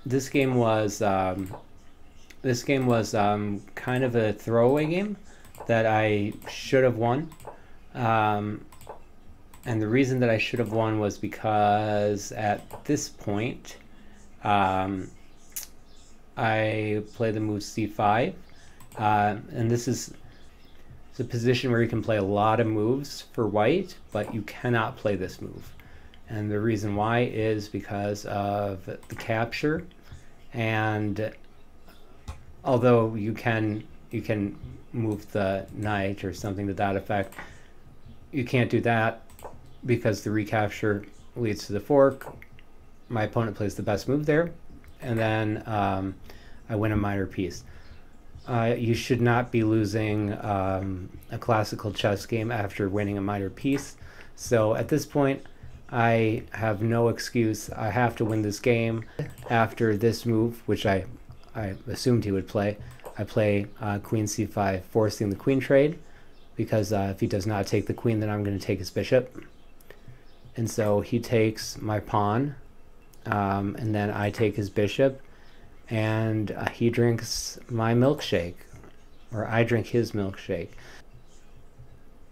This game was kind of a throwaway game that I should have won. Um, and the reason that I should have won was because at this point, um, I play the move c5, and this is it's a position where you can play a lot of moves for white, but you cannot play this move. And the reason why is because of the capture. And although you can move the knight or something to that effect, you can't do that because the recapture leads to the fork. My opponent plays the best move there, and then I win a minor piece. You should not be losing a classical chess game after winning a minor piece. So at this point, I have no excuse. I have to win this game. After this move, which I assumed he would play, I play queen c5, forcing the queen trade, because if he does not take the queen, then I'm going to take his bishop. And so he takes my pawn, and then I take his bishop, and he drinks my milkshake, or I drink his milkshake.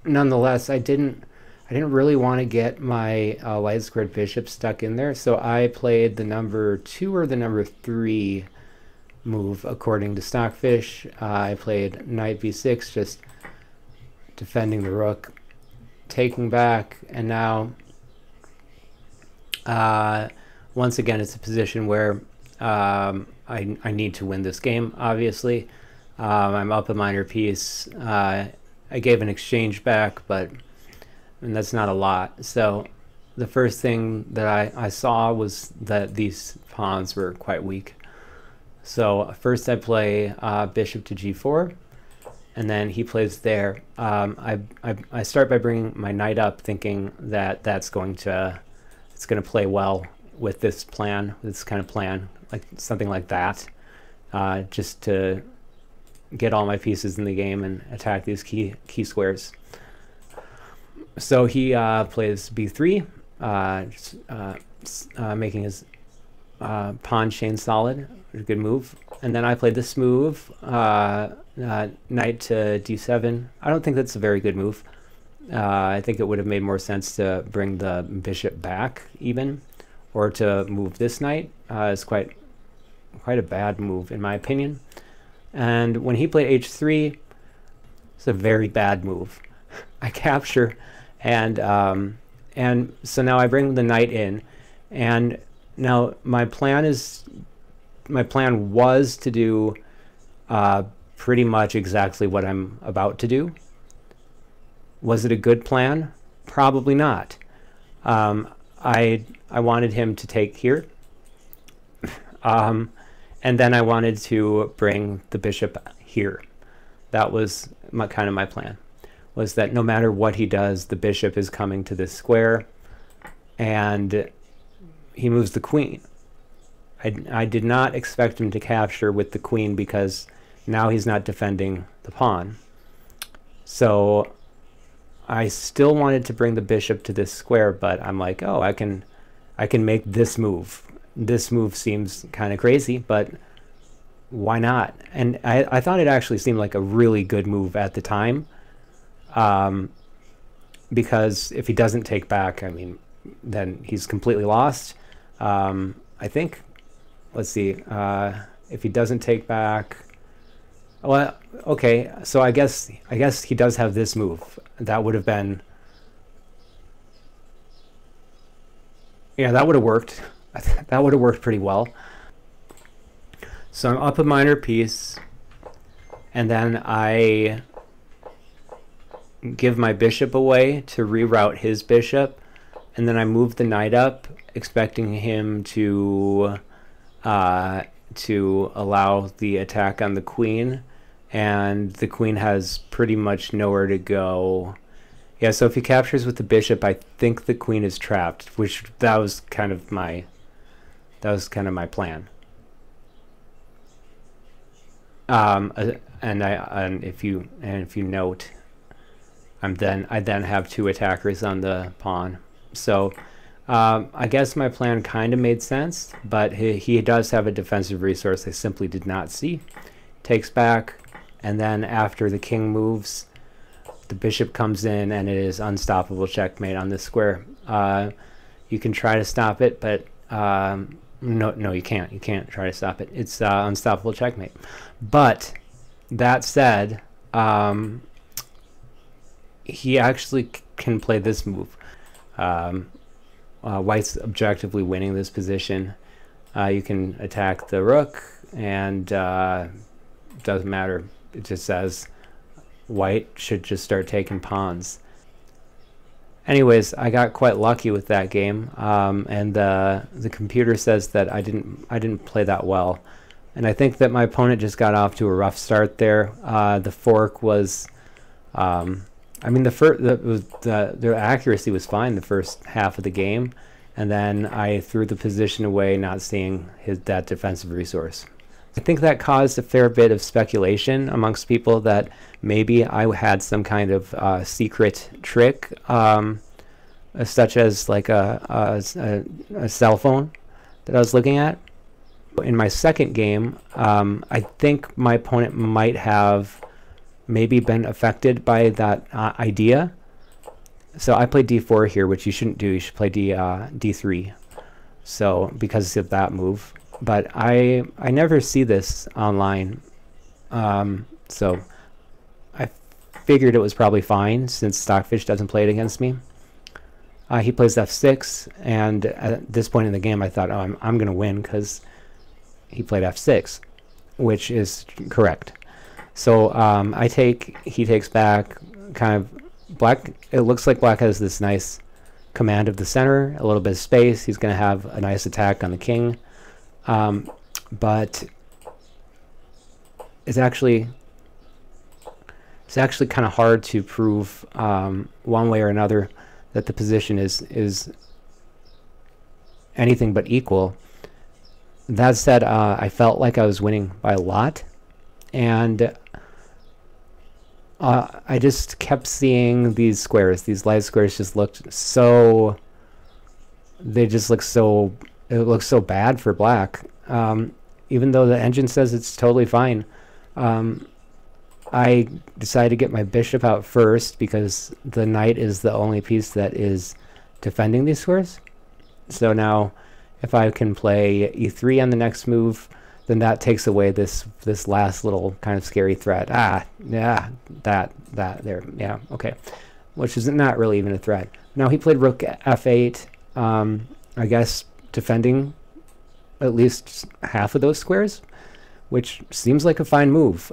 Nonetheless, I didn't really want to get my light squared bishop stuck in there, so I played the number 2 or the number 3 move according to Stockfish. I played knight b6, just defending the rook, taking back, and now once again it's a position where I need to win this game, obviously. I'm up a minor piece. I gave an exchange back, but and that's not a lot. So the first thing that I saw was that these pawns were quite weak. So first I play bishop to g4, and then he plays there. I start by bringing my knight up, thinking that it's going to play well with this plan, this kind of plan, like something like that, just to get all my pieces in the game and attack these key squares. So he plays b3, making his pawn chain solid, a good move. And then I played this move, knight to d7. I don't think that's a very good move. I think it would have made more sense to bring the bishop back even, or to move this knight. It's quite a bad move in my opinion. And when he played h3, it's a very bad move. I capture, and so now I bring the knight in, and now my plan was to do pretty much exactly what I'm about to do. Was it a good plan? Probably not. I wanted him to take here, and then I wanted to bring the bishop here. That was kind of my plan, was that no matter what he does, the bishop is coming to this square, and he moves the queen. I did not expect him to capture with the queen, because now he's not defending the pawn. So I still wanted to bring the bishop to this square, but I'm like, oh, I can make this move. This move seems kind of crazy, but why not? And I thought it actually seemed like a really good move at the time, because if he doesn't take back, I mean, then he's completely lost. I think, let's see, if he doesn't take back, well, okay, so I guess he does have this move. That would have been, yeah, that would have worked. That would have worked pretty well. So I'm up a minor piece, and then I give my bishop away to reroute his bishop, and then I move the knight up, expecting him to allow the attack on the queen, and the queen has pretty much nowhere to go. Yeah, so if he captures with the bishop, I think the queen is trapped, which that was kind of my plan. And if you note, I then have two attackers on the pawn. So I guess my plan kind of made sense, but he does have a defensive resource I simply did not see. Takes back, and then after the king moves, the bishop comes in, and it is unstoppable checkmate on this square. You can try to stop it, but no, you can't. You can't try to stop it. It's unstoppable checkmate. But that said, he actually can play this move. White's objectively winning this position. You can attack the rook, and doesn't matter. It just says white should just start taking pawns. Anyways, I got quite lucky with that game, and the computer says that I didn't play that well, and I think that my opponent just got off to a rough start there. The fork was, I mean, the accuracy was fine the first half of the game, and then I threw the position away, not seeing that defensive resource. I think that caused a fair bit of speculation amongst people that maybe I had some kind of secret trick, such as like a cell phone that I was looking at. In my second game, I think my opponent might have maybe been affected by that idea. So I played d4 here, which you shouldn't do. You should play d3. So because of that move. But I never see this online, so I figured it was probably fine since Stockfish doesn't play it against me. He plays f6, and at this point in the game I thought, oh, I'm going to win because he played f6, which is correct. So he takes back, kind of black. It looks like black has this nice command of the center, a little bit of space. He's going to have a nice attack on the king. But it's actually kind of hard to prove one way or another that the position is anything but equal. That said, I felt like I was winning by a lot, and I just kept seeing these squares. These light squares just looked so. They just look so. It looks so bad for black, even though the engine says it's totally fine. I decided to get my bishop out first because the knight is the only piece that is defending these squares. So now if I can play e3 on the next move, then that takes away this last little kind of scary threat. Yeah, that there, yeah, okay. Which is not really even a threat. Now he played rook f8, I guess defending at least half of those squares, which seems like a fine move.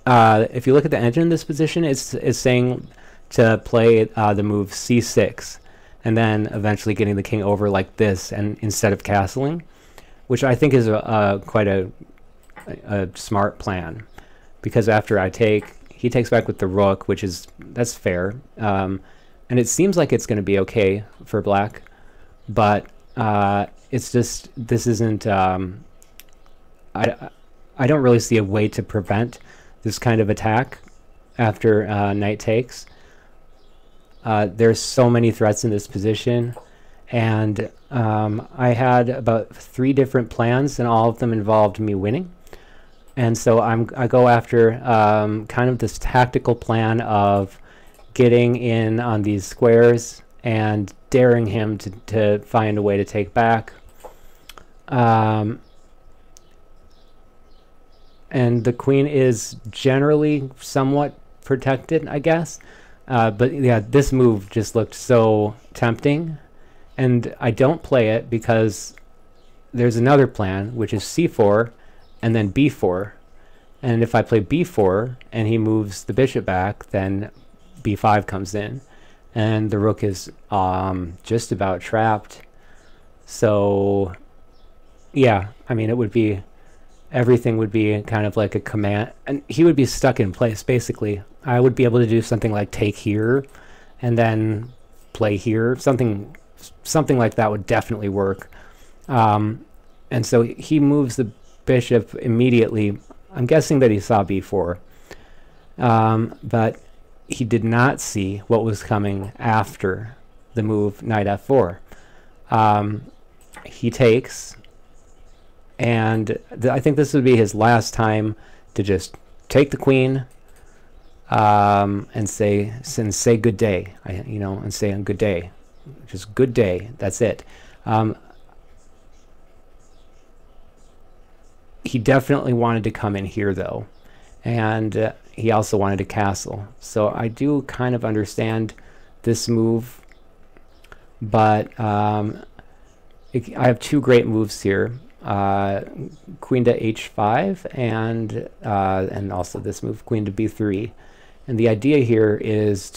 If you look at the engine in this position, it's saying to play the move c6, and then eventually getting the king over like this, and instead of castling, which I think is quite a smart plan, because after I take, he takes back with the rook, that's fair, and it seems like it's going to be okay for black. But it's just, this isn't, I don't really see a way to prevent this kind of attack after knight takes. There's so many threats in this position, and I had about 3 different plans, and all of them involved me winning. And so I go after kind of this tactical plan of getting in on these squares and daring him to find a way to take back. And the queen is generally somewhat protected, I guess. But yeah, this move just looked so tempting. And I don't play it because there's another plan, which is c4 and then b4. And if I play b4 and he moves the bishop back, then b5 comes in. And the rook is just about trapped. So yeah, I mean, it would be, everything would be kind of like a command, and he would be stuck in place basically. I would be able to do something like take here and then play here. Something like that would definitely work. And so he moves the bishop immediately. I'm guessing that he saw b4, but he did not see what was coming after the move knight f4. He takes, and I think this would be his last time to just take the queen, and say good day, and say a good day, just good day. That's it. He definitely wanted to come in here though, and he also wanted to castle. So I do kind of understand this move, but I have two great moves here. Queen to h5 and also this move, queen to b3. And the idea here is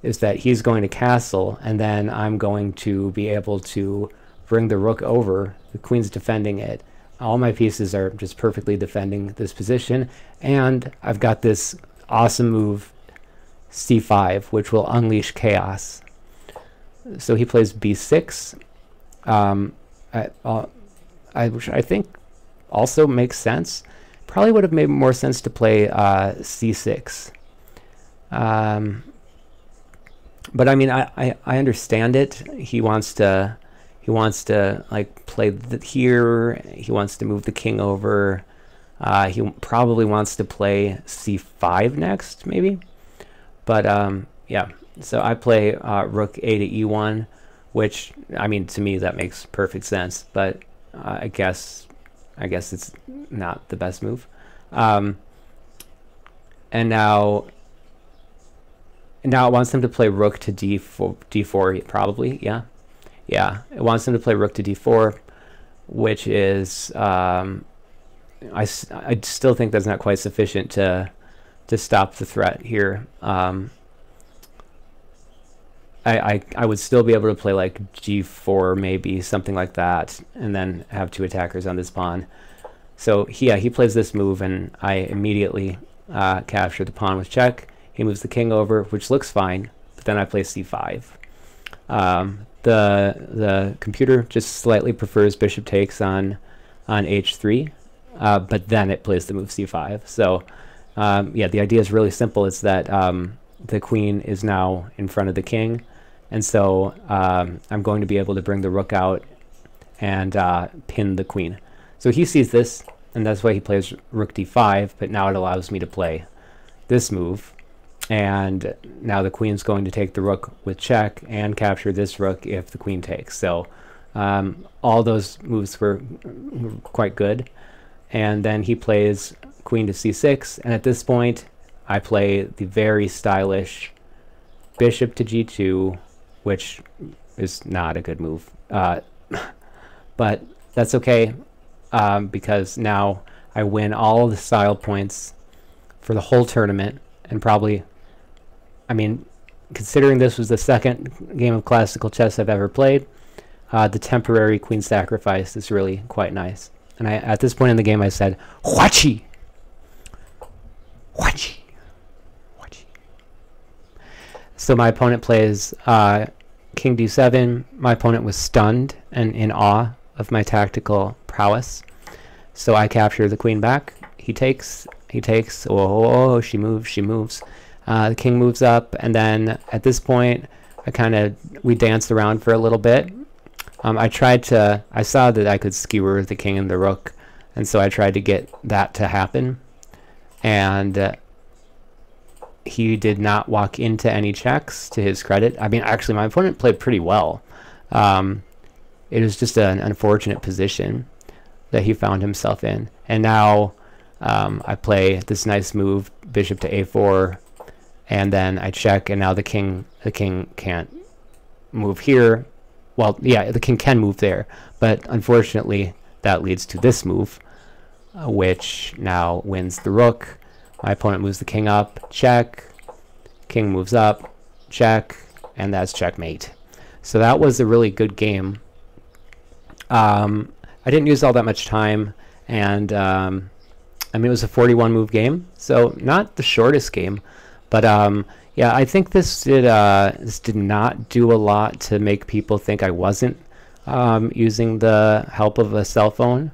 that he's going to castle, and then I'm going to be able to bring the rook over. The queen's defending it. All my pieces are just perfectly defending this position, and I've got this awesome move c5, which will unleash chaos. So he plays b6, which I think also makes sense. Probably would have made more sense to play c6. But I mean, I understand it. He wants to like play here. He wants to move the king over. He probably wants to play c5 next, maybe. But yeah. So I play rook a to e1, which, I mean, to me that makes perfect sense. But I guess it's not the best move. And now it wants him to play rook to d4 probably. Yeah, it wants him to play rook to d4, which is I still think that's not quite sufficient to stop the threat here. I would still be able to play like g4, maybe something like that, and then have two attackers on this pawn. So yeah, he plays this move, and I immediately capture the pawn with check. He moves the king over, which looks fine, but then I play c5. The computer just slightly prefers bishop takes on h3, but then it plays the move c5. So yeah, the idea is really simple. It's that the queen is now in front of the king, and so I'm going to be able to bring the rook out and pin the queen. So he sees this, and that's why he plays rook d5, but now it allows me to play this move. And now the queen's going to take the rook with check and capture this rook if the queen takes. So all those moves were quite good. And then he plays queen to c6, and at this point I play the very stylish bishop to g2, which is not a good move. But that's okay, because now I win all the style points for the whole tournament, and probably, I mean, considering this was the second game of classical chess I've ever played, the temporary queen sacrifice is really quite nice. And at this point in the game I said, Huachi! Huachi! Huachi! So my opponent plays king d7. My opponent was stunned and in awe of my tactical prowess. So I capture the queen back. He takes. Oh, she moves. The king moves up, and then at this point we danced around for a little bit. I saw that I could skewer the king and the rook, and so I tried to get that to happen, and he did not walk into any checks, to his credit. I mean, actually my opponent played pretty well. It was just an unfortunate position that he found himself in, and now I play this nice move, bishop to a4, and then I check, and now the king can't move here. Well, yeah, the king can move there, but unfortunately that leads to this move, which now wins the rook. My opponent moves the king up, check, king moves up, check, and that's checkmate. So that was a really good game. I didn't use all that much time, and I mean, it was a 41 move game, so not the shortest game, but yeah, I think this did not do a lot to make people think I wasn't using the help of a cell phone.